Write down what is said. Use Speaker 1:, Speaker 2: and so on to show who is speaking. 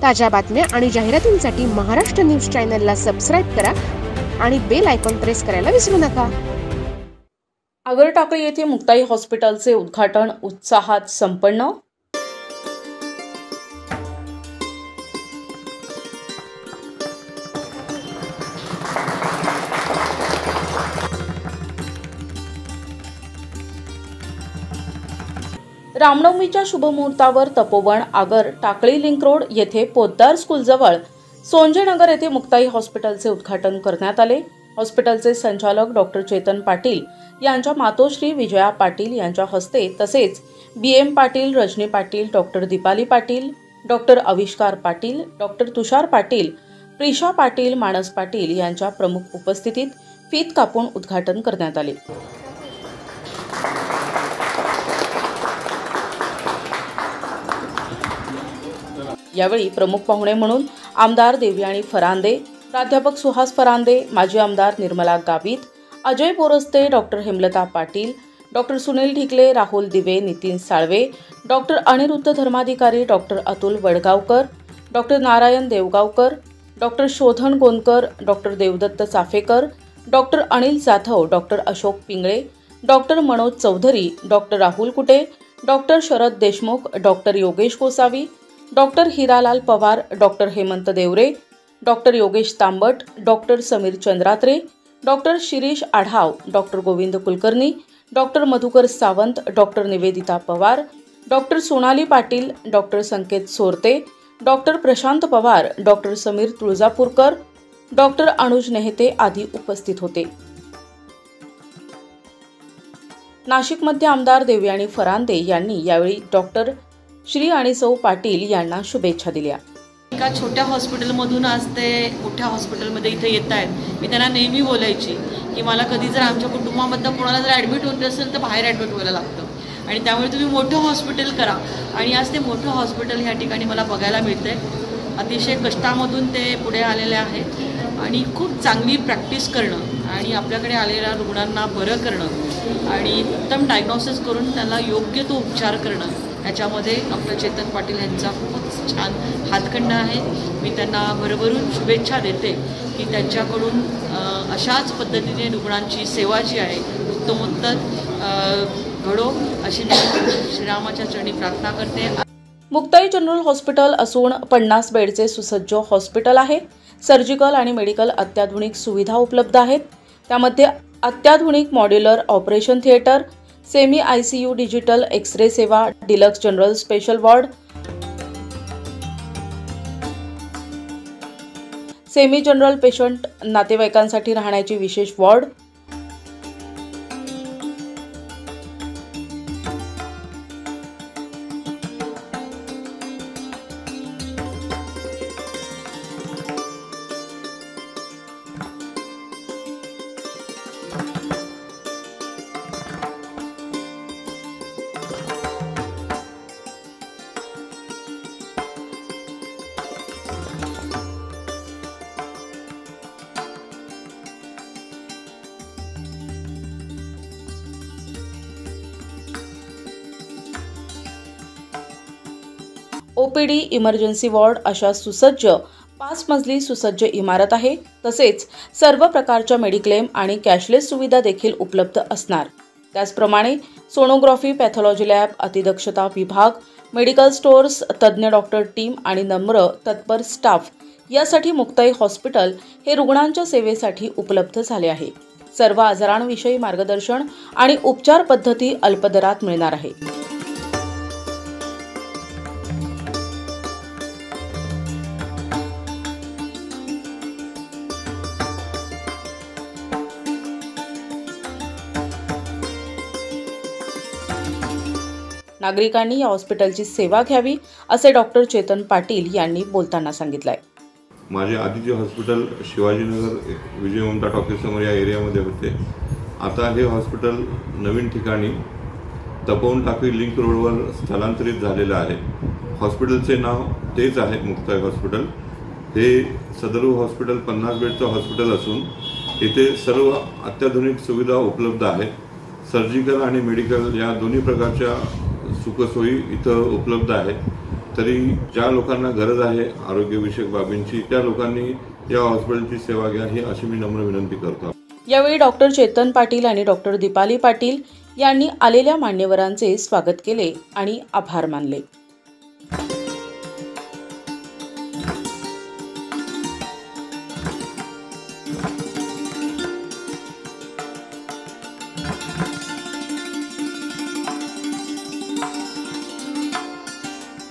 Speaker 1: ताज्या बातम्या आणि जाहिरातींसाठी महाराष्ट्र न्यूज चॅनलला सबस्क्राईब करा आणि बेल आयकॉन प्रेस करायला विसरू नका।
Speaker 2: आगर टाकळी येथे मुक्ताई हॉस्पिटलचे उद्घाटन उत्साहात संपन्न। रामनवमीच्या शुभमुहूर्तावर तपोवन आगर टाकळी लिंक रोड येथे पोद्दार स्कूल जवळ सोंजे नगर येथे मुक्ताई हॉस्पिटलचे उद्घाटन करण्यात आले। हॉस्पिटलचे संचालक डॉक्टर चेतन पाटील यांच्या मातोश्री विजया पाटील यांच्या हस्ते तसेच BM Patil, Rajani Patil, doctor Deepali Patil, doctor आविष्कार पाटील, डॉक्टर तुषार पाटील, प्रिशा पाटील, मानस पाटील यांच्या प्रमुख उपस्थितीत फीत कापून उद्घाटन करण्यात आले। यावेळी प्रमुख पाहुणे म्हणून आमदार देवयानी फरांदे, प्राध्यापक सुहास फरांदे, माजी आमदार Nirmala Gavit, Ajay Boraste, doctor Hemlata Patil, doctor Sunil Dhikale, Rahul Dive, Nitin Salve, doctor Aniruddha Dharmadhikari, doctor Atul Wadgaonkar, doctor Narayan Devgaonkar, doctor Shodhan Gondkar, doctor Devdatta Chaphekar, doctor Anil Jadhav, doctor Ashok Pingale, doctor Manoj Chaudhari, doctor Rahul Kute, doctor Sharad Deshmukh, doctor Yogesh Gosavi, doctor Hiralal Pawar, doctor Hemant Deore, doctor Yogesh Tambat, doctor Samir Chandratre, doctor Shirish Adhav, doctor Govind Kulkarni, doctor Madhukar Sawant, doctor Nivedita Pawar, doctor Sonali Patil, doctor Sanket Sorate, doctor Prashant Pawar, doctor Samir Tuljapurkar, doctor Anuj Nehete आदी उपस्थित होते। नाशिकमध्ये आमदार देवयानी फरांदे यांनी यावेळी डॉक्टर श्री आणि सौ पाटील यांना शुभेच्छा दिल्या।
Speaker 3: एका छोट्या हॉस्पिटलमधून आज ते मोठ्या हॉस्पिटलमध्ये इथे येत आहेत। मी त्यांना नेहमी बोलायची की मला कधी जर आमच्या कुटुंबामधलं कोणाला जर ॲडमिट होत असेल तर बाहेर ॲडमिट व्हायला लागतं आणि त्यामुळे तुम्ही मोठं हॉस्पिटल करा आणि आज ते मोठं हॉस्पिटल ह्या ठिकाणी मला बघायला मिळतंय। अतिशय कष्टामधून ते पुढे आलेले आहेत आणि खूप चांगली प्रॅक्टिस करणं आणि आपल्याकडे आलेल्या रुग्णांना बरं करणं आणि उत्तम डायग्नोसिस करून त्यांना योग्य तो उपचार करणं याच्यामध्ये डॉक्टर चेतन पाटील यांचा खूपच छान हातखंडा आहे। मी त्यांना भरभरून शुभेच्छा देते की त्यांच्याकडून अशाच पद्धतीने रुग्णांची सेवा जी आहे उत्तमोत्तर घडो अशी मी श्रीरामाच्या चरणी प्रार्थना करते।
Speaker 2: मुक्ताई जनरल हॉस्पिटल असून 50 बेडचे सुसज्ज हॉस्पिटल आहे। सर्जिकल आणि मेडिकल अत्याधुनिक सुविधा उपलब्ध आहेत। त्यामध्ये अत्याधुनिक modular operation theatre, semi ICU digital X ray सेवा, deluxe general special ward, semi general patient नातेवाईकांसाठी राहण्याची विशेष वॉर्ड, OPD, इमर्जन्सी वॉर्ड अशा सुसज्ज 5 मजली सुसज्ज इमारत आहे। तसेच सर्व प्रकारच्या मेडिक्लेम आणि कॅशलेस सुविधा देखील उपलब्ध असणार। त्याचप्रमाणे सोनोग्राफी, पॅथॉलॉजी लॅब, अतिदक्षता विभाग, मेडिकल स्टोअर्स, तज्ज्ञ डॉक्टर टीम आणि नम्र तत्पर स्टाफ यासाठी मुक्ताई हॉस्पिटल हे रुग्णांच्या सेवेसाठी उपलब्ध झाले आहे। सर्व आजारांविषयी मार्गदर्शन आणि उपचार पद्धती अल्प दरात मिळणार आहे। नागरिकांनी या हॉस्पिटलची सेवा घ्यावी असे डॉक्टर चेतन पाटील यांनी बोलताना सांगितले।
Speaker 4: माझे आधीचे हॉस्पिटल शिवाजीनगर विजय ममता टॉकीज समोर या एरियामध्ये होते। आता हे हॉस्पिटल नवीन ठिकाणी तपोवन टाकळी लिंक रोडवर स्थलांतरित झालेलं आहे। हॉस्पिटलचे नाव तेच आहे मुक्ताई हॉस्पिटल। हे सदर हॉस्पिटल 50 बेडचं हॉस्पिटल असून येथे सर्व अत्याधुनिक सुविधा उपलब्ध आहेत। सर्जिकल आणि मेडिकल या दोन्ही प्रकारच्या सुखसोयी इथं उपलब्ध आहेत। तरी ज्या लोकांना गरज आहे आरोग्यविषयक बाबींची त्या लोकांनी या हॉस्पिटलची सेवा घ्या ही अशी मी नम्र विनंती करतो.
Speaker 2: यावेळी डॉक्टर चेतन पाटील आणि डॉक्टर दीपाली पाटील यांनी आलेल्या मान्यवरांचे स्वागत केले आणि आभार मानले.